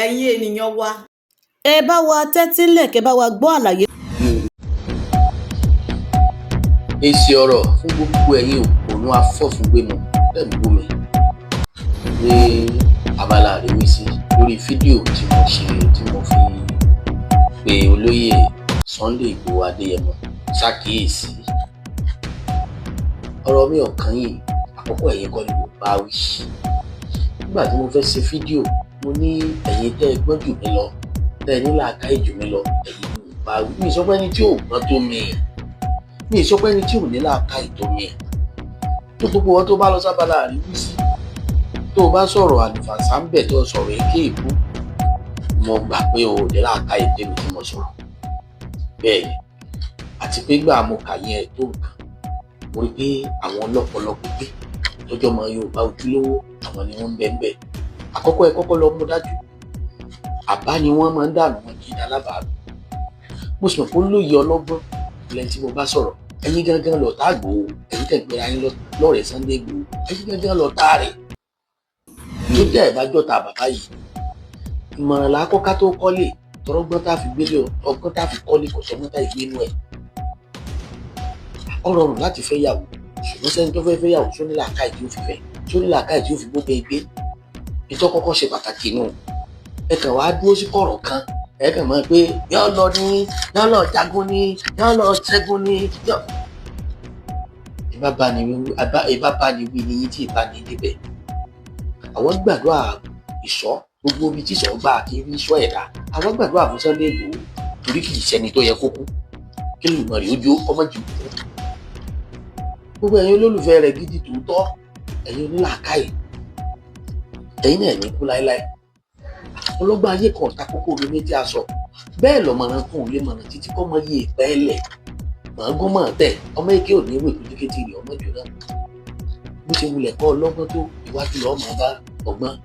ẹ̀yin ènìyàn wa ẹ bá wa tẹ́tílẹ̀ kẹ́ bá wa gbọ́ àlàyé. èsì ọ̀rọ̀ fún gbogbo ẹ̀yin òpònú afọ́fúngbẹ́mu lẹ́gbọ́ mi ní abala àríwísí lórí fídíò tí mo ṣe tí mo fi pe olóyè Sunday Igboho Adéyẹmọ ṣàkíyèsí. ọ̀rọ̀ mi ọ̀kan yìí àkọ́kọ́ ẹ̀yin kọ́ ni mo bá wí. nígbà tí mo fẹ́ ṣe fídíò mo ní ẹ̀yin tẹ́ ẹ gbọ́n jù mí lọ tẹ́ ẹ ní làákàyè jù mí lọ ẹ̀yin ni mo bá wí. mi ì sọ pé ẹni tí ò gbọ́n tó mi mi ì sọ pé ẹni tí ò ní làákàyè tó mi tó gbogbo wọn tó bá lọ sábàlá àríwísí tó o bá sọ̀rọ̀ àlùfàǹsá ń bẹ̀ tó o sọ̀rọ̀ èké ìbú mo gbà pé o ò ní làákàyè tèmi tí mo sọ̀rọ̀ bẹ́ẹ̀ ni àti pé gbà mo kà yẹn tó nǹkan mo rí pé àwọn ọlọ́pọ̀lọpọ̀ pé lọ́jọ́ ọmọ Yorùbá ojúlówó àwọn ni wọ́n ń bẹ́ẹ̀ bẹ́ẹ̀ àkọ́kọ́ ẹ kọ́kọ́ lọ mú dájú àbá ni wọ́n máa ń dànù wọn kì í dálábàárù mo sì mọ̀ pé ó lóye ọlọ́gbọ́n lẹ́yìn tí mo bá sọ̀rọ̀ ẹ̀yin gangan lọ tá Ìgbòho ẹ̀yin tẹ̀ gbéra yín lọ́rẹ̀ẹ́ Sunday Igboho ẹ̀yin gangan lọ tá rẹ̀ tó jẹ́ ìbájọ́ta bàbá yìí ìmọ̀ràn làákọ́ ká tó kọ́lé tọrọgbọ́n tá a fi gbélé ọgbọ́n tá a fi kọ́lé kò sọ́gbọ́n tá a ìgbénu ẹ̀ ó rọrùn láti fẹ́ yàwó ṣùgbọ́n sẹ́ni tó fẹ́ yàwó tó ní làákàyè tí ó fi fẹ́ tó ní làákàyè tí ó fi gbóbe gbé ìtọ́ kọ́kọ́ ṣe pàtàkì nù ẹ kàn wá dúró sí kọ̀rọ̀ kan ẹ kàn mọ̀ pé yọ́ lọ jagun ní yọ́ lọ ṣẹ́gun ní yọ́ ìbá bá ní wí ní yín tí ìbá ní débẹ̀ àwọn gbàdúrà ìṣọ́ gbogbo ibi tí ìṣọ́ gbà kí rí ìṣọ́ ẹ̀dá àwọn gbàdúrà fún Sunday Igboho torí kì í ṣẹni tó yẹ kó kú kí lùmọ̀ rí ojú ọmọ jù kú gbogbo ẹ̀yin olólùfẹ́ rẹ̀ gidi tòótọ́ ẹ̀yin onílàákàyè ẹ̀yin náà ní kú láéláé ọlọ́gbọ́n ayé kan ta kókó omi méjì aṣọ bẹ́ẹ̀ lọ́mọràn kún òun lè mọ̀ràn títí kọ́ mọ iye ìpẹ́ẹ́lẹ̀ mọ̀ọ́gún mọ̀ tẹ̀ ọmọ èké ò ní ìwé ìpínlẹ̀kẹ́tì rẹ̀ ọmọ jù náà bó ṣe wulẹ̀ kọ́ ọlọ́gbọ́n tó iwájú lọ́ọ́ máa bá ọgbọ́n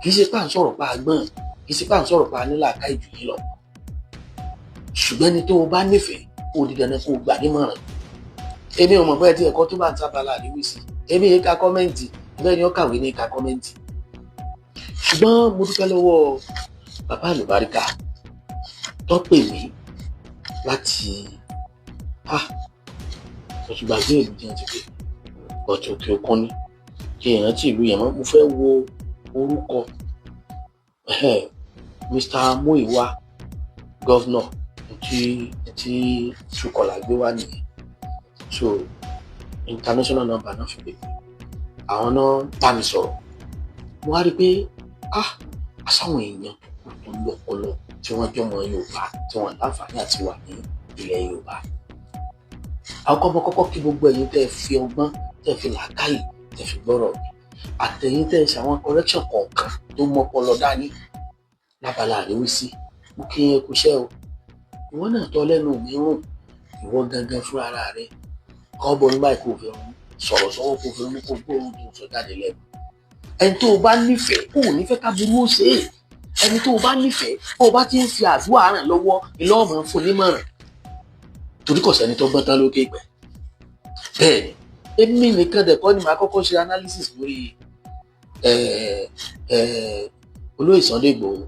kì í ṣe pà ń sọ̀rọ̀ pa agbọ́n kì í ṣe pà ń sọ̀rọ̀ pa nílàákàyè jù yín lọ ṣùgbọ́n ẹni tó o bá nífẹ̀ẹ́ kó o di dandan kó o gbà nímọ̀ràn èmi ò mọ̀ bóyá tí ẹ̀kọ́ tó bá ń sábàlá àríwísí èmi yìí ka kọ́mẹ́ǹtì bẹ́ẹ̀ ni ó kàwé ní ka kọ́mẹ́ǹtì ṣùgbọ́n mo dúpẹ́ lọ́wọ́ bàbá àlùbáríkà tó pè mí láti ọ̀túngbàgbé ìlú jẹun ti pè ọ̀tún òkè òkun ní kí ìrántí ìlú yẹn mọ́ mo fẹ́ wo orúkọ Mr. Muiwa gọ́vnọ̀ tí Ṣùkọ̀là gbé wá nìyẹn so international number náà fi pè àwọn náà bá mi sọ̀rọ̀ mo wá rí i pé àsáwọn èèyàn tó lọ́pọlọ tí wọ́n jọmọ Yorùbá tí wọ́n láǹfààní àti wà ní ilẹ̀ Yorùbá àwọn kọ́kọ́ kí gbogbo ẹ̀yin tẹ́ fi ọgbọ́n tẹ́ fi làákàyè tẹ́ fi gbọ́rọ̀ àtẹ̀yin tẹ́ ṣe àwọn correction kọ̀ọ̀kan tó mọ́pọlọ dání lábala àríwísí mo kí yẹn kú iṣẹ́ o ìwọ náà tọ́ lẹ́nu mi rùn ìwọ gangan fúnra ara rẹ kọ́ bọ́ nígbà kó fi rún sọ̀rọ̀ sọ́wọ́ kó fi rún kó gbóòórùn tó sọ jáde lẹ́nu ẹni tó o bá nífẹ̀ẹ́ kó o nífẹ̀ẹ́ ká burú ó ṣe é ẹni tó o bá nífẹ̀ẹ́ kó o bá ti ń fi àdúrà ràn lọ́wọ́ ilé ọmọ fún onímọ̀ràn torí kò sẹ́ni tó gbọ́n tán lókè pẹ̀ bẹ́ẹ̀ ni èmi nìkan dẹ̀ kọ́ ni màá kọ́kọ́ ṣe analysis lórí olóyè Sunday Igboho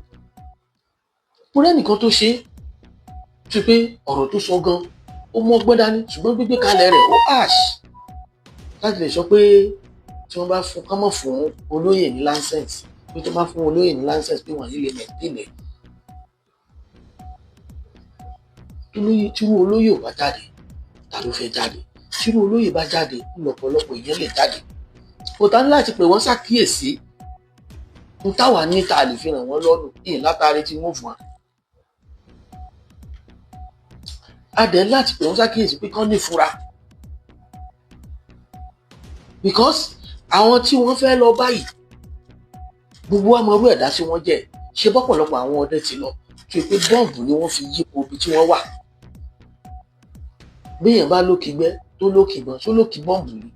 mo rẹ́nìkan tó ṣe é pé ọ̀rọ̀ tó sọ gan ó mọ́ ọgbọ́n dání ṣùgbọ́n gbígbé kalẹ̀ rẹ̀ ó ash láti lè sọ pé tí wọ́n bá fún kọ́mọ̀ fún olóyè ní license pé tó bá fún olóyè ní license pé wọ́n yìí lè mẹ̀tẹ́lẹ̀ tírú olóyè ò bá jáde ta ló fẹ́ jáde tírú olóyè bá jáde lọ́pọ̀lọpọ̀ èèyàn lè jáde kò tá ní láti pè wọ́n ṣàkíyèsí n táwa ní ta lè fi ràn wọ́n lọ́rùn yìí látàrí tí wọ́n fún wa adẹ̀ láti pè wọ́n ṣàkíyèsí pé kán ní fura because àwọn tí wọ́n fẹ́ lọ báyìí gbogbo àmọ́rú ẹ̀dá tí wọ́n jẹ́ ṣe bọ́pọ̀lọpọ̀ àwọn ọdẹ ti lọ tó pé bọ́ǹbù ni wọ́n fi yípo ibi tí wọ́n wà béèyàn bá lókìgbẹ́ tó lókìgbọ́n tó lókì bọ́ǹbù ni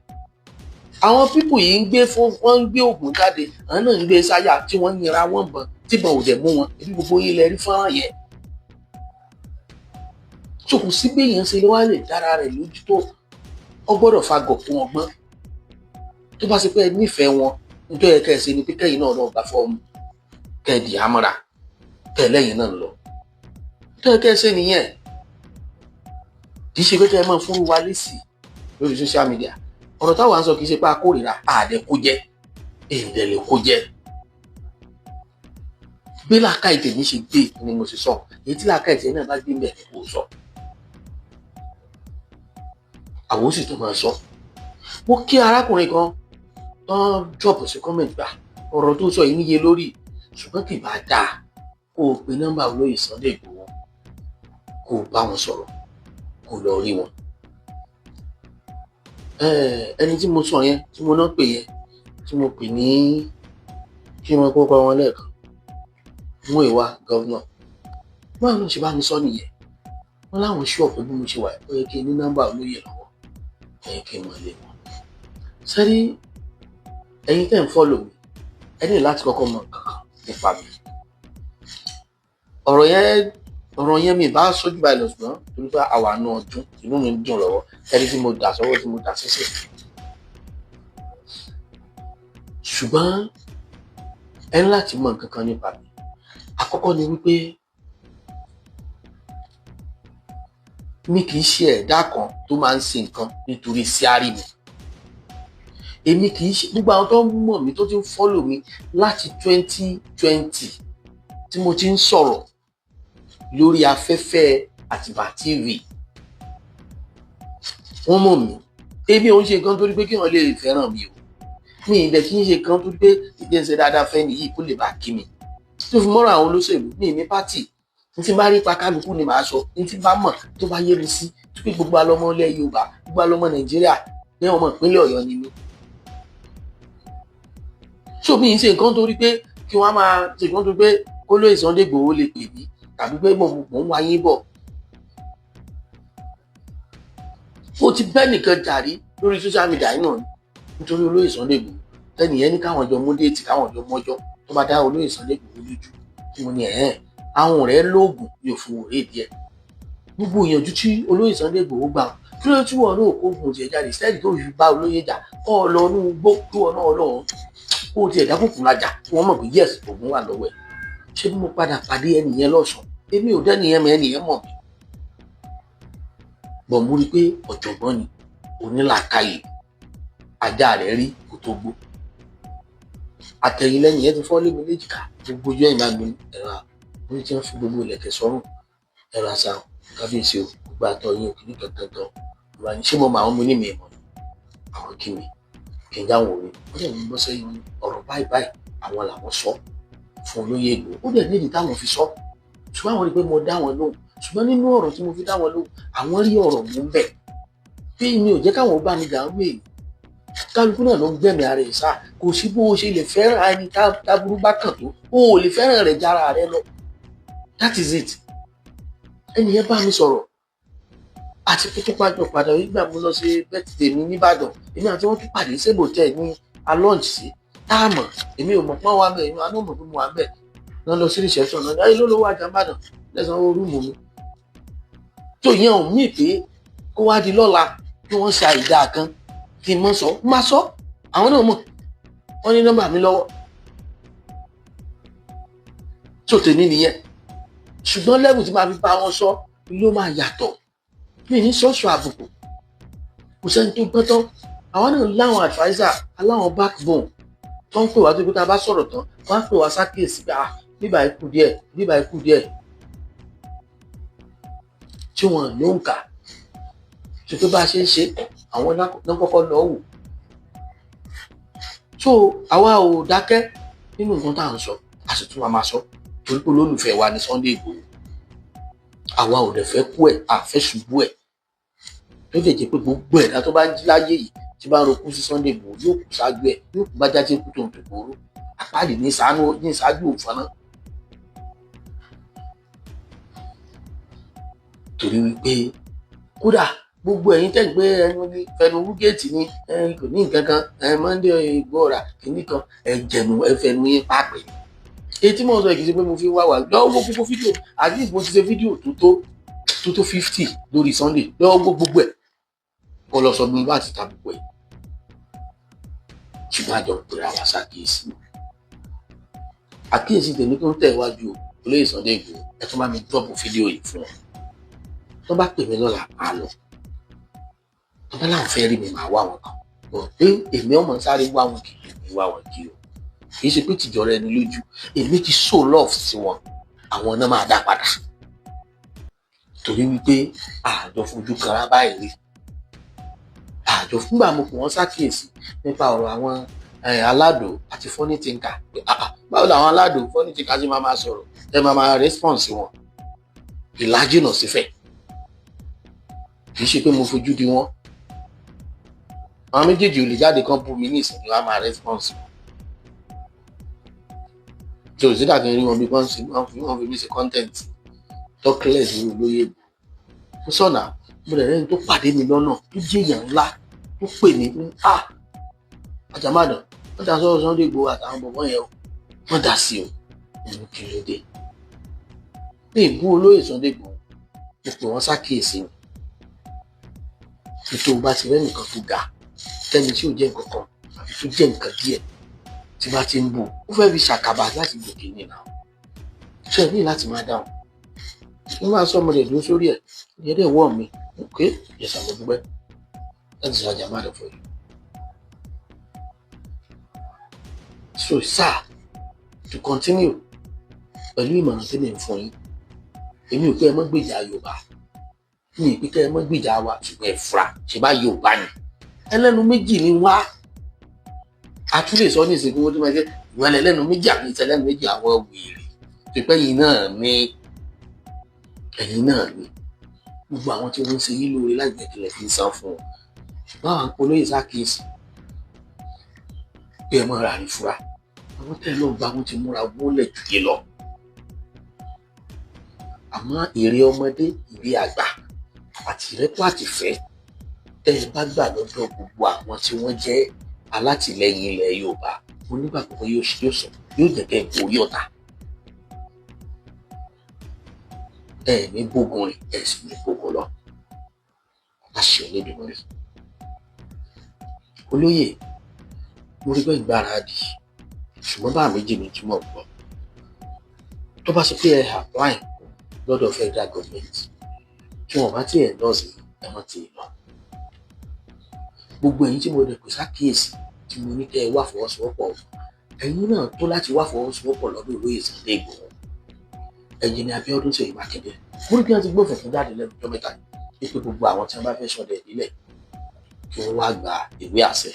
àwọn pípù yìí ń gbé wọ́n ń gbé oògùn jáde àwọn náà ń gbé sáyà tí wọ́n ń yẹra wọ́n bọ̀n tíbọn ò dẹ̀ mú wọn ebi gbogbo yín lẹ rí fọ́nrán yẹn tó kù sí béèyàn ṣe wá lè dára rẹ̀ lójú tó ọ gbọ́dọ̀ fagọ̀ fún ọgbọ́n tó bá ṣe pé ẹ nífẹ̀ẹ́ wọn nítorí ẹ̀ka ẹ̀sìn ni pé kẹ́yìn náà bá fọ́ọ̀mù kẹ́ẹ̀dì àmọ́ra kẹ́ẹ̀lẹ́yìn náà lọ tó yẹ kẹ́ẹ̀ ṣe nìyẹn kì í ṣe pé kẹ́ ẹ máa fún wa lésì lórí social media ọ̀rọ̀ táwọn sọ kì í ṣe pé a kórìíra àdẹ kó jẹ́ èdèlè kó jẹ́ bí làákàyè tèmi ṣe gbé ni mo ṣe sọ èyí tí làákàyè tèmi náà bá gbé mbẹ kò sọ àwọn sì tó máa sọ mo kí arákùnrin kan tán drop sí comment gbà ọ̀rọ̀ tó sọ yìí níye lórí ṣùgbọ́n kì bá dáa kó o pe nọ́mbà olóyè Sunday Igboho kó o bá wọn sọ̀rọ̀ kó o lọ rí wọn ẹni tí mo sọ yẹn tí mo náà pè yẹn tí mo pè ní kí wọn kó kọ wọn lẹ́ẹ̀kan mú ìwà gọ́vnà báwo ló ṣe bá mi sọ nìyẹn wọn láwọn ṣọ́ọ̀pù bí mo ṣe wà ó yẹ kí n ní nọ́mbà olóyè lọ́wọ́ ó yẹ kí n mọ̀ lé wọn sẹ́rí ẹ̀yin tẹ́ ń fọ́lò mi ẹ ní láti kọ́kọ́ mọ̀ kankan nípa mi ọ̀rọ̀ yẹn mi bá sójú báyìí lọ ṣùgbọ́n torí pé àwa náà ọdún inú mi ń dùn lọ́wọ́ ẹni tí mo dà sọ́wọ́ tí mo dà sísẹ̀ ṣùgbọ́n ẹ ní láti mọ̀ kankan nípa mi àkọ́kọ́ ni wípé mi kì í ṣe ẹ̀dá kan tó máa ń ṣe nǹkan nítorí síárì mi èmi kì í ṣe gbogbo àwọn tó ń mọ̀ mí tó ti ń fọ́lò mi láti 2020 tí mo ti ń sọ̀rọ̀ lórí afẹ́fẹ́ Àtìbà TV wọ́n mọ̀ mí èmi ò ń ṣe nǹkan torí pé kí wọ́n lè fẹ́ràn mi o mi ì dẹ̀ kí n ṣe nǹkan torí pé ìdí ẹsẹ̀ dáadáa fẹ́ nìyí kó lè bá kí mi tó fi mọ́ra àwọn olóṣèlú ní ìní pátì ní tí bá rí pa kálukú ni màá sọ ní tí bá mọ̀ tó bá yé mi sí tó pé gbogbo alọ́mọ ilẹ̀ Yorùbá gbogbo alọ́mọ Nàìjíríà ní ọmọ ìpínlẹ̀ Ọ̀yọ́ ni mí so mi ì ṣe nǹkan torí pé kí wọ́n máa ṣe nǹkan torí pé kólóyè Sunday Igboho lè pè mí tàbí pé mò ń wáyé bọ̀ mo ti bẹ́ nìkan jàrí lórí social media yìí náà nítorí olóyè Sunday Igboho tẹ́nìyẹn ní káwọn jọ mú déètì káwọn jọ mọ́jọ́ tó bá dá olóyè Sunday Igboho lójú tí mo ní àwọn rẹ̀ lóògùn yóò fún òré díẹ̀ gbogbo ìyànjú tí olóyè Sunday Igboho gbà kí ló tí wọn náà kó oògùn tiẹ̀ jáde sẹ́ẹ̀dì tó fi bá olóyè jà kọ́ ọ lọ ní gbó kí wọn náà lọ́wọ́ kó o tiẹ̀ dákùnkùn lajà kí wọ́n mọ̀ pé yẹ́s oògùn wà lọ́wọ́ ẹ̀ ṣé bí mo padà pàdé ẹnìyẹn lọ́sàn èmi ò dẹ́nìyẹn mọ ẹnìyẹn mọ̀ mí bọ̀ mo rí i pé ọ̀jọ̀gbọ́n ni onílàákàyè ajá rẹ̀ rí kó tó gbó àtẹ̀yìnlẹ́yìn yẹn ti fọ́ lé mi léjìká gbogbo ojú ẹ̀yìn bá mi ẹ̀rọ àbúrò tí wọ́n fi gbogbo ilẹ̀kẹ̀ sọ́rùn ẹ̀rọ àṣà kábíyèsí o gbogbo àtọ̀ yín òkìní kankan ìwà ní ṣé mo máa ń mú ní mi ìmọ̀ àwọn kí mi kí n dáhùn orí ó dẹ̀ ní bọ́ sẹ́yìn ọ̀rọ̀ báyìí àwọn làwọn sọ fún olóyè Ìgbòho ó dẹ̀ nídìí táwọn fi sọ ṣùgbọ́n àwọn rí pé mo dá wọn lóhùn ṣùgbọ́n nínú ọ̀rọ̀ tí mo fi dá wọn lóhùn àwọn rí ọ̀rọ̀ mú bẹ̀ bí mi ò jẹ́ káwọn bá mi dàrú èyí kálukú náà ló ń gbẹ̀mí ara ẹ̀ sá kò sí bó o ṣe lè fẹ́ràn ẹni táburú bá kàn tó o ò lè fẹ́ràn rẹ̀ jára rẹ lọ that is it ẹni yẹn bá mi sọ̀rọ̀ àti pé tó padà nígbà mo lọ sí birthday mi nìbàdàn èmi àti wọn tún pàdé sébòtẹ́ ní alọ́ǹtì sí táàmù èmi ò mọ̀ pọ́n wa bẹ́ẹ̀ èmi àná mọ̀ pé mo wà bẹ́ẹ̀ náà lọ sí reception náà ayé ló ló wà jàmbàdàn lẹ́sàn-án owó rúùmù mi tó yẹn ò mí pé kó wá di lọ́la kí wọ́n ṣe àìdá kan kí n mọ̀ sọ má sọ àwọn náà mọ̀ wọ́n ní nọ́mbà mi lọ́wọ́ tó tèmi nìyẹn ṣùgbọ́n lẹ́bù tí máa fi bá wọn sọ ló máa yàtọ̀ mi ní sọ́ọ̀sọ̀ àbùkù kò sẹ́ni tó gbọ́ tán àwọn náà láwọn adviser aláwọn backbone tó ń pè wá tó pé ká bá sọ̀rọ̀ tán wọ́n á pè wá sákèésí pé bíbá ikú díẹ̀ tí wọ́n ló ń kà tó tó bá ṣe ń ṣe àwọn náà kọ́kọ́ lọ wò so àwa ò dákẹ́ nínú nǹkan tá à ń sọ a sì tún máa sọ torí pé olólùfẹ́ wa ní Sunday Igboho àwa ò dẹ̀ fẹ́ kú ẹ̀ àfẹ́ ṣubú ẹ̀ tó lè jẹ́ pé gbogbo ẹ̀dá tó bá ń jí láyé yìí tí bá ń rokú sí Sunday Igboho yóò kú ṣáájú ẹ̀ yóò kú bá jáde kú tó ń tòkòrò àpáàdé ní ìṣáájú òfin náà torí wípé kódà gbogbo ẹ̀yin tẹ́ ń gbé ẹnu ní fẹnu wúgẹ́ẹ̀tì ní kò ní nǹkan kan Monday Igboho kìíní kan ẹ̀jẹ̀nu ẹ̀fẹ̀nu yín pàpẹ́ èyí tí mo sọ kìí ṣe pé mo fi wá wà lọ́wọ́ gbogbo fídíò at least mo ti ṣe fídíò tó 50 lórí Sunday lọ́wọ́ gbogbo ẹ̀ kọ́ lọ sọ bí mo bá ti ta gbogbo ẹ̀ ṣùgbọ́n àjọ pèrè àwọn ṣàkíyèsí àkíyèsí tèmi tó ń tẹ̀ wájú olóyè Sunday Igboho ẹ tún bá mi drop fídíò yìí fún wọn tó bá pè mí lọ́la máa lọ tó bá láwọn fẹ́ rí mi máa wá wọn kan bọ̀ pé èmi ọmọ sáré wá wọn kì í wá wọn kì í o kì í ṣe pé tìjọra ẹni lójú èmi ti show love sí wọn àwọn náà máa dá padà torí wípé àjọ fojú kanra báyìí rí àjọ fúngbà mo kò wọ́n ṣàkíyèsí nípa ọ̀rọ̀ àwọn aládò àti funny thinker pé báwo làwọn aládò funny thinker ṣe máa sọ̀rọ̀ ẹ máa response wọn ìlàjìnà sífẹ̀ kì í ṣe pé mo fojú di wọn àwọn méjèèjì ò lè jáde kan bú mi ní ìsìnkú wa máa response tó sì dàgbà rí wọn bí wọ́n fi mí ṣe content talkless ní olóyè mo sọ̀nà mo rẹ̀ rẹ́ni tó pàdé mi lọ́nà tó jẹ́ èèyàn ńlá tó pè mí ní Àjàmádàn wọ́n dá sọ́rọ̀ Sunday Igboho àtàwọn bọ̀bọ̀ yẹn o wọ́n dá sí o òun kí ló dé ní ìbú olóyè Sunday Igboho mo pè wọ́n ṣàkíyèsí ni ètò bá ti rẹ́ nìkan tó ga tẹ́ni tí ò jẹ́ nǹkan kan àbí tó jẹ́ nǹkan díẹ̀ tí bá ti ń bù ó fẹ́ fi ṣàkàbà láti gòkè ní ìlànà ṣe ní láti máa dáhùn mo máa sọ ọmọdé dúró sórí ẹ̀ ìyẹn dẹ̀ wọ̀ mí ok yẹsà mo dúpẹ́ láti sọ Àjàmádàn fún yìí. So sir, to continue pẹ̀lú ìmọ̀ràn tí mi ń fún yín èmi ò pé ẹ mọ́ gbèjà Yorùbá mi ì pé kẹ́ ẹ mọ́ gbèjà wa ṣùgbọ́n ẹ fura ṣe bá Yorùbá ni ẹlẹ́nu méjì ni wá a tún lè sọ ní ìsìnkú wọn tó máa jẹ́ ìwọ̀n ẹlẹ́nu méjì àbí ìtẹ́lẹ́nu méjì àwọn wèrè pípẹ́ yìí náà ní ẹ̀yìn náà ni gbogbo àwọn tí wọ́n ń ṣe yín lóore láì gbẹ̀kẹ̀lẹ̀ fi ń san fún wọn báwọn àpolóyè ṣàkíyèsí pé ẹ mọ́ ra rí fura àwọn tẹ́lẹ̀ ló ń bá wọn ti múra wọlé jùlé lọ àmọ́ èrè ọmọdé èrè àgbà àti ìrẹ́pọ̀ àtìfẹ́ tẹ́ ẹ bá gbà lọ́dọ̀ gbogbo àwọn tí wọ́n jẹ́ alátìlẹyìn ilẹ̀ Yorùbá mo nígbàgbọ́ pé yóò sọ yóò jẹ́ kẹ́ ẹ borí ọ̀tá ẹ ní gbógun rìn ẹ sì ní gbógun lọ láṣẹ Olódùmarè olóyè mo rí pé ìgbáradì ṣùgbọ́n bá méjì ní túmọ̀ gbọ́ tó bá sọ pé ẹ apply lọ́dọ̀ federal government tí wọ́n bá tí ẹ̀ lọ́ọ̀sì ẹ mọ́ ti lọ gbogbo ẹ̀yin tí mo dẹ̀ kò ṣàkíyèsí tí mo ní kẹ́ ẹ wá fọwọ́sowọ́pọ̀ ẹ̀yin náà tó láti wá fọwọ́sowọ́pọ̀ lọ́dọ̀ olóyè Sunday Igboho ẹ̀yin ni Abíọ́dún Ṣèyí Mákindé mo rí kí wọ́n ti gbófin fún jáde lẹ́nu ọjọ́ mẹ́ta wípé gbogbo àwọn tí wọ́n bá fẹ́ ṣọdẹ ìbílẹ̀ kí wọ́n wá gba ìwé àṣẹ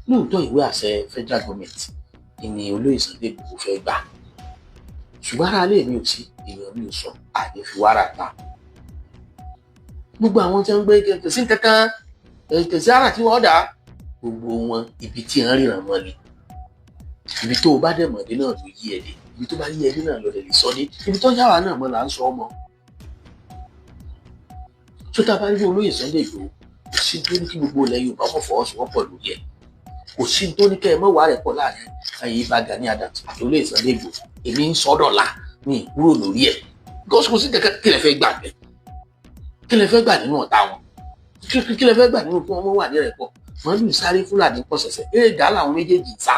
lóòótọ́ ìwé àṣẹ federal government ni olóyè Sunday Igboho fẹ́ gbà ṣùgbọ́n ara lè mi ò sí èèyàn mi ò sọ àyè fi wàrà ta gbogbo àwọn tí wọ́n gbé kẹsí kankan kẹsí ara tí wọ́n dà gbogbo wọn ibi tí wọ́n ríran mọ́ ni ibi tó o bá dẹ̀ mọ̀dé náà ló yí ẹ dé ibi tó bá yí ẹ dé náà lọ lè sọ dé ibi tó yára náà mọ́ là ń sọ ọmọ tó tá a bá rí olóyè Sunday Igboho kò sí tó ní kí gbogbo ilẹ̀ Yorùbá mọ̀ fọwọ́sowọ́pọ̀ lórí ẹ̀ kò sí tó ní kẹ́ ẹ mọ́ wàá rẹ̀ pọ̀ láàrin ayé bá Gani Adams àti olóyè Sunday Igboho èmi ń sọ́dọ̀la ní ìkúrò lórí ẹ̀ gọ́sì kò sí kẹ̀kẹ́ kí lẹ fẹ́ gbà bẹ́ẹ̀ kí lẹ fẹ́ gbà nínú ọ̀tá wọn kí lẹ fẹ́ gbà nínú kí wọ́n mọ́ wà ní rẹ̀ pọ̀ màálù sáré Fúlàní pọ̀ sẹ̀sẹ̀ eré ìdá làwọn méjèèjì sá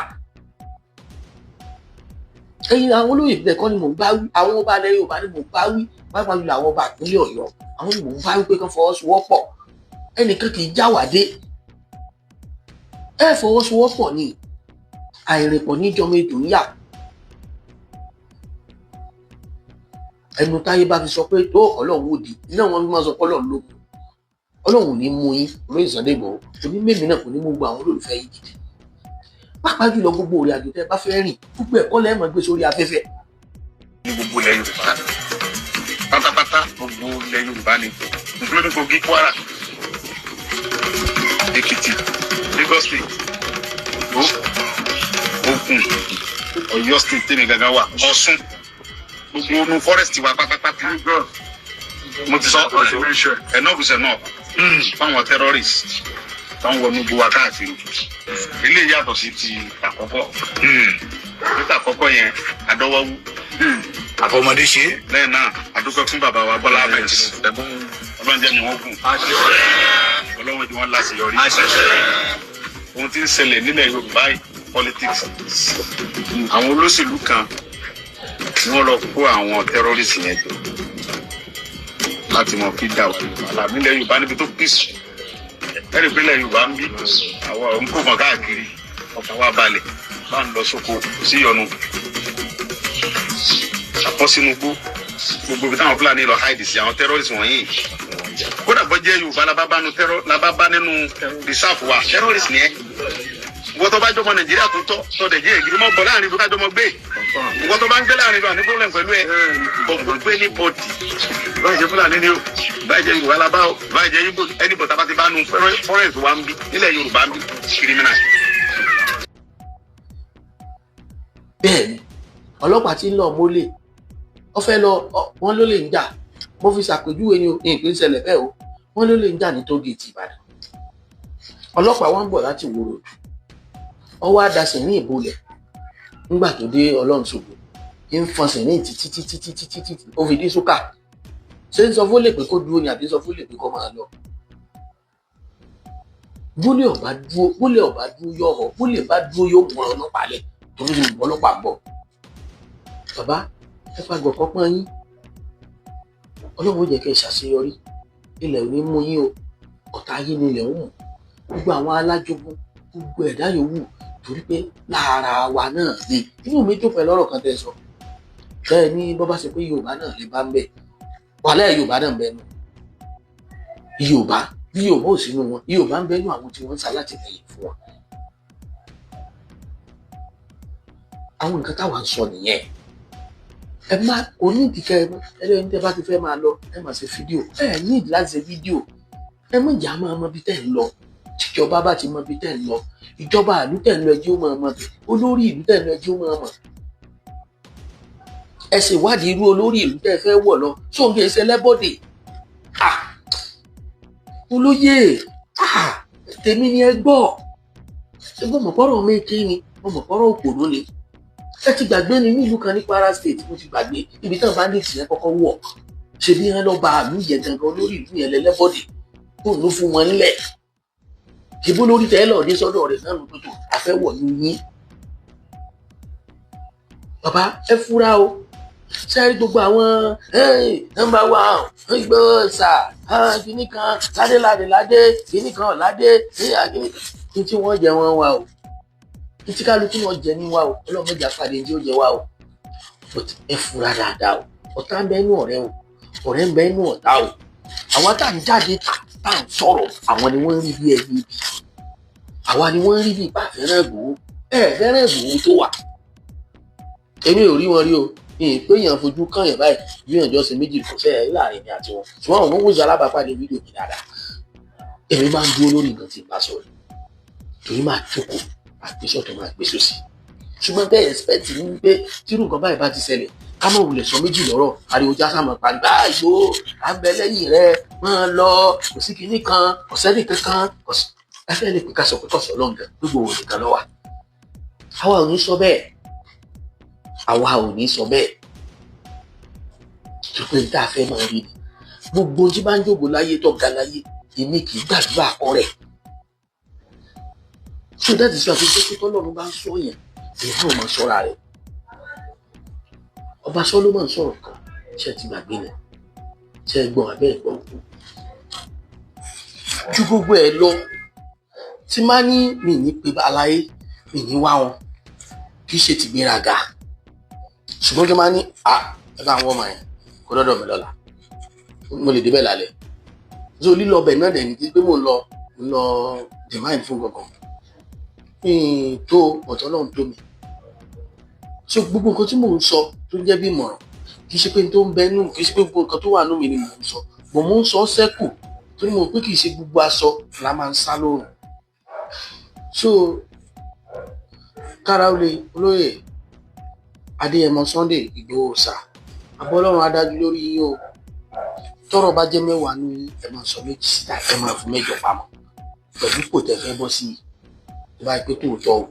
ẹ̀yin àwọn olóyè ìbílẹ̀ kan ni mò ń bá wí àwọn ọba alẹ́ Yorùbá ni mò ń bá wí pàápàá jùlọ àwọn ọba ìpínlẹ̀ Ọ̀yọ́ àwọn ni mò ń bá wí pé kán fọwọ́sowọ́pọ̀ ẹnìkan kì í jáwàdé ẹ fọwọ́sowọ́pọ̀ ni àìrèpọ̀ níjọmọ ètò ń yà ẹnu táyé bá fi sọ pé tó Ọlọ́run ò di iná wọn fi máa sọ pé Ọlọ́run ló kù Ọlọ́run ò ní mú yín olóyè Sunday Igboho òní mẹ́mí náà kò ní mú gbogbo àwọn olólùfẹ́ yìí gidi pàápàá jùlọ gbogbo òrìn àjò tẹ́ bá fẹ́ rìn gbogbo ẹ̀kọ́ lẹ́ẹ̀mọ́ gbé sórí afẹ́fẹ́. ní gbogbo ilẹ̀ Yorùbá pátápátá gbogbo ilẹ̀ Yorùbá ni including Kogi, Kwara, Èkìtì, Lagos State, Ògùn, Ọ̀yọ́ State tèmi gangan wà Ọ̀ṣun gbogbo onu forest wa pátápátá mo ti sọ ẹnọbùsẹ náà fáwọn terrorist táwọn wọnú gbogbo wa káàkiri ilé yàtọ̀ sí ti àkọ́kọ́ níta àkọ́kọ́ yẹn adọwọwú àfọmọdé ṣe lẹ́yìn náà adúpẹ́ fún bàbá wa Bọ́lá Ahmed Tinubu Ọlọ́run jẹ́ ni wọ́n gùn Ọlọ́run tí wọ́n láṣeyọrí ohun tí ń ṣẹlẹ̀ nílẹ̀ Yorùbá politics àwọn olóṣèlú kan wọ́n lọ kó àwọn tẹ́rọ́rìsì yẹn jọ láti mọ fi dà wà Yorùbá láàmú ilẹ̀ Yorùbá níbi tó písù ẹ̀rì pínlẹ̀ Yorùbá ń bí àwọn òǹkókan káàkiri ọkàn wa balẹ̀ bá ń lọ sóko sí ìyọnu àpọ̀ sínú gbogbo ibi táwọn Fúlàní lọ háìdì sí àwọn tẹ́rọ́rìsì wọ̀nyí kódà bọ́ jẹ́ Yorùbá labá nínú rìsáàfù wa tẹ́rọ́rìsì ni ẹ́ ìwọ tó bá jọmọ Nàìjíríà tó tọ́ tó dẹ̀ jẹ́ ìgbìmọ̀ bọ̀ láàrin ìlú kájọmọ gbé ìwọ tó bá ń gbé láàrin ìlú àní problem pẹ̀lú ẹ bọ̀m̀bọ̀ gbé ní bọ́ọ̀dì báyìí jẹ́ Fúlàní ni o báyìí jẹ́ Yorùbá labá o báyìí jẹ́ Ìgbò ẹni bọ̀ tábà ti bá nu forest wa ń bí nílẹ̀ Yorùbá ń bí criminal. bẹ́ẹ̀ni ọlọ́pàá tí ń lọ mólè wọ́n fẹ́ lọ wọ́n ló lè ń jà mo fi ṣàpèjúwe ni nǹkan ìṣẹ̀lẹ̀ bẹ́ẹ̀ o wọ́n ló lè ń jà ní tógèètì Ìbàdàn ọlọ́pàá wọn ń bọ̀ láti wòrò ọwọ́ adasẹ̀ ní ìbolẹ̀ nígbà tó dé Ọlọ́run ṣògo ń fọnsẹ̀ ní títí ó fi dé sókà ṣé ń sọ fún lè pé kó dúró ni àbí sọ fún lè pé kó máa lọ bólè ọba dúró yọ ọ bólè bá dúró yóò mú ọlọ́pàá lẹ̀ torí ní ọlọ́pàá bọ̀ bàbá ẹ fagbọ̀ kọ́pọ́n yín Ọlọ́run jẹ́ kẹ́ ẹ ṣàṣeyọrí ilẹ̀ ò ní mú yín o ọ̀tá yín ni ilẹ̀ ń mú gbogbo àwọn alájogún gbogbo ẹ̀dá yòówù torí pé lára wa náà ni inú mi dùn pẹ̀lú ọ̀rọ̀ kan tẹ́ sọ bẹ́ẹ̀ ni bọ́ bá ṣe pé Yorùbá náà lè bá ń bẹ̀ wàhálà Yorùbá náà ń bẹ nù Yorùbá bí Yorùbá ò sínú wọn Yorùbá ń bẹ nù àwọn tí wọ́n ń ṣalátìlẹ́yìn fún wọn àwọn nǹkan táwa ń sọ nìyẹn ẹ má onídìíkẹ ẹlẹ́yìn tẹ́ bá ti fẹ́ máa lọ ẹ máa ṣe fídíò ẹ nídìí láti ṣe fídíò ẹ má jà máa mọ bí tẹ́ ń lọ tíjọba bá ti mọ bí tẹ́ ń lọ ìjọba ìlú tẹ́ ń lọ ẹjẹ́ ó máa mọ bẹ̀ olórí ìlú tẹ́ ń lọ ẹjẹ́ ó máa mọ̀ ẹ sì wádìí irú olórí ìlú tẹ́ fẹ́ wọ̀ lọ sóńgé ẹsẹ̀ lẹ́bọ̀dẹ̀ olóyè tèmi ni ẹ gbọ́ ẹ gbọ́ mọ̀pọ́rọ̀ méje ni mọ̀pọ́rọ̀ òpònú ni ẹ ti gbàgbé ni nílùú kan ní Kwara State mo ti gbàgbé ibi táwọn bandits yẹn kọ́kọ́ wọ̀ ṣe bí wọn lọ bá àlú yẹn gangan olórí ìlú yẹn lẹ́lẹ́bọ̀dẹ̀ kó ló fún wọn nílẹ̀ ìbò lórí tẹ́lọ̀ dé sọ́dọ̀ rẹ̀ náà lóko tó àfẹ́wọ̀ ní yín bàbá ẹ fura o sẹ́rí gbogbo àwọn nọ́mbà wa ìgbọ́ ṣà kìíní kan ládé kìíní kan ládé kìíní tí wọ́n jẹ wọn wa o tí kálukú náà jẹ ní wa o ọlọ́mọdé àpàdé tí ó jẹ wa o ẹ fura dáadáa o ọ̀tá ń bẹ inú ọ̀rẹ́ o ọ̀rẹ́ ń bẹ inú ọ̀tá o àwọn tá à ń jáde tá à ń sọ̀rọ̀ àwọn ni wọ́n ń rí bí ẹbí bí àwa ni wọ́n ń rí bí ìpá fẹ́ràn Ìgbòho fẹ́ràn Ìgbòho tó wà èmi ò rí wọn rí o pé èèyàn fojú kàn yàn báyìí bí èèyàn jọ ṣe méjì kò sẹ́yìn láàrin mi àti wọn ṣùgbọ́n àwọn ọmọ ìṣẹ́ alábàápàdé fídíò mi dáadáa èmi máa ń dúró lórí nǹkan tí n bá sọ̀rọ̀ torí máa jókòó àgbésọ̀tọ̀ máa gbé sósì ṣùgbọ́n bẹ́ẹ̀ expect ní pé tírú nǹkan báyìí bá ti ṣẹlẹ̀ ká mọ̀ wulẹ̀ sọ méjì lọ́rọ̀ ariwo já sáà mọ̀ parí báyìí o à ń bẹ lẹ́yìn rẹ máa lọ kò sí kinní kan kò sẹ́ni kankan ẹ fẹ́ lè pè ká sọ pé kọ̀sọ̀ lọ́ngàn gbogbo òun nìkan lọ́wà àwa ò ní sọ bẹ́ẹ̀ àwa ò ní sọ bẹ́ẹ̀ tó pé tá a fẹ́ máa rí ni gbogbo tí bá ń jòkó láyé tó ga láyé èmi kì í gbàdúrà kọ rẹ̀ so that is why pé tọ́lọ́run bá ń sọ yẹn èyí náà máa sọ́ra rẹ̀ ọba Solomon sọ̀rọ̀ kan ṣe ti gbàgbé ni ṣe gbọ́n abẹ́ ẹ̀gbọ́n kú ju gbogbo ẹ̀ lọ tí má ní mi ní pé aláyé mi ní wá wọn kì í ṣe ti gbéraga ṣùgbọ́n kí n máa ní ẹ bá ń wọ́n ọmọ yẹn kó dọ́dọ̀ mi lọ́la mo lè débẹ̀ lálẹ́ so lílọ ọbẹ̀ náà dẹ̀ ní pé mo ń lọ divine fún gangan tó ọ̀tọ̀ náà tó mi so gbogbo nǹkan tí mò ń sọ tó ń jẹ́ bí ìmọ̀ràn kì í ṣe pé tó ń bẹ nù kì í ṣe pé gbogbo nǹkan tó wà nù mí ni mò ń sọ bọ̀ mò ń sọ sẹ́kù torí mo pé kì í ṣe gbogbo aṣọ la máa ń sá lóòrùn so Káraolé olóyè Adéyẹmọ Sunday Ìgbòho Òòṣà abọ́lọ́run adájú lórí yín o tọ́rọ̀ bá jẹ́ mẹ́wàá ní ẹ máa sọ méjì síta ẹ máa fún mẹ́jọ pamọ́ pẹ̀lú kò tẹ́ fẹ́ bọ́ sí i bá pé tòótọ́ o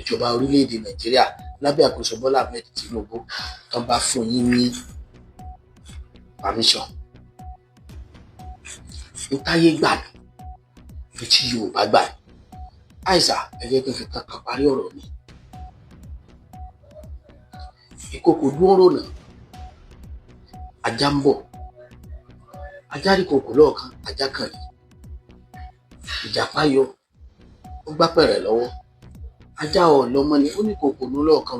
ìjọba orílẹ̀-èdè Nàìjíríà lábẹ́ àkóso Bọ́lá Ahmed Tinubu tó bá fún yín ní permission ìtayé gbà mí tí Yorùbá gbà mí àìsà ẹ jẹ́ kí n fi kankan parí ọ̀rọ̀ mi ìkòkò dúró rònà ajá ń bọ̀ ajá rí ìkòkò lọ́ọ̀kan ajá kan rí ìjàpá yọ ó gbá pẹ̀rẹ̀ lọ́wọ́ ajá ọ̀lọ́mọ ni ó ní ìkòkò ní lọ́ọ̀kan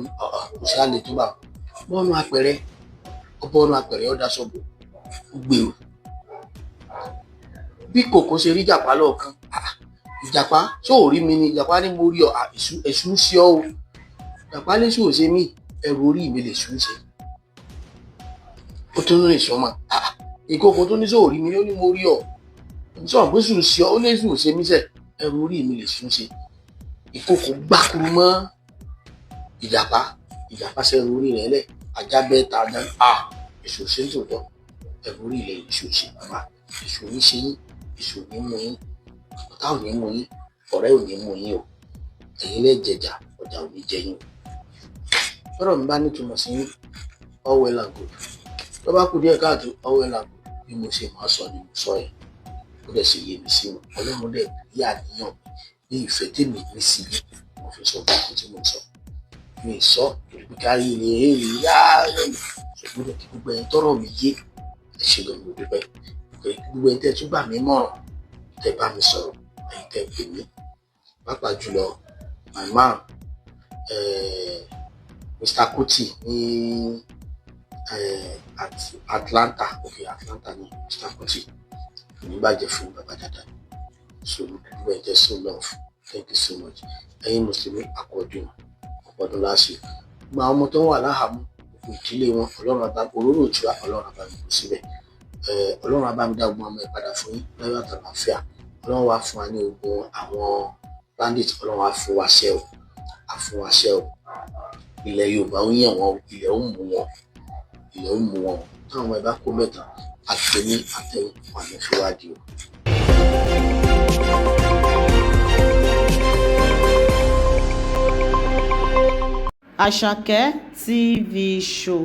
kò sí àlè tó bá bọ́ọ̀nù apẹ̀rẹ̀ ọbọ̀ọ̀nù apẹ̀rẹ̀ ọ̀dà sọ́gbò ó gbèrò bí ìkòkò ṣe rí ìjàpá lọ́ọ̀kan ìjàpá ṣó ò rí mi ni ìjàpá ní mo rí ọ èṣù ń ṣe ọ o ìjàpá lè ṣù ṣe mí ẹrù orí mi lè ṣù ṣe ó tún rìn sọmọ ìkòkò tó ní ṣó ò rí mi ni ó ní mo rí ọ sọ pé ṣù ṣe ọ ó lè ṣù ṣe mí sẹ ẹrù orí mi lè ṣù ṣe ìkòkò gbàkúrú mọ́ ìjàpá ṣẹrù orí rẹ̀ lẹ̀ ajá bẹ́ẹ̀ ta dán èṣù ṣe ń tòótọ́ ẹrù orí ilẹ̀ èṣù ṣe bàbá èṣù ní ṣe yín èṣù ní mú yín ọ̀tá ò ní mú yín ọ̀rẹ́ ò ní mú yín o ẹ̀yin lẹ́jẹ̀jà ọjà ò ní jẹ yín o lọ́rọ̀ mi bá nítumọ̀ sí all well and good tó bá kú díẹ̀ káàtó all well and good bí mo ṣe máa sọ ni mo sọ yẹn ó dẹ̀ sì yé mi sí wọn ọlọ́run dẹ̀ yá àníyàn ní ìfẹ́ tèmi ní sí i mo fi sọ bá kú tí mo sọ mi sọ ìrìbí kárí ilé èrè yá lẹ́yìn ṣùgbọ́n kí gbogbo ẹni tọ́rọ̀ mi yé ẹ ṣe lọ mo dúpẹ́ gbogbo ẹni tẹ́ tún gbà mí mọ̀ràn tẹ́ bá mi sọ̀rọ̀ ẹ̀yin tẹ́ pè mí pàápàá jùlọ my man Mr. Kuti ní Atlanta Atlanta ní Mr. Kuti oníbàjẹ́ fún bàbá dáadáa so gbogbo ẹ̀ jẹ́ so love thank you so much ẹ̀yin mùsùlùmí àkọ́dún láṣẹ gba ọmọ tó ń wà láhàámú gbogbo ìdílé wọn ọlọ́run àbá òróró òtúwà ọlọ́run àbá mi kú síbẹ̀ ọlọ́run àbá mi dá ogun ọmọ ẹ̀ padà fún yín láyọ̀ àtàlàáfíà ọlọ́run wá fún wa ní ogun àwọn bandit ọlọ́run wá fún wa ṣẹ́ o ilẹ̀ Yorùbá ń yàn wọn ilẹ̀ ń mú wọn táwọn ọmọ ẹ̀ bá kó mẹ́ta àtẹ̀mí àtẹ̀yìn wà ní fíwádìí o. Àṣàkẹ́ TV show.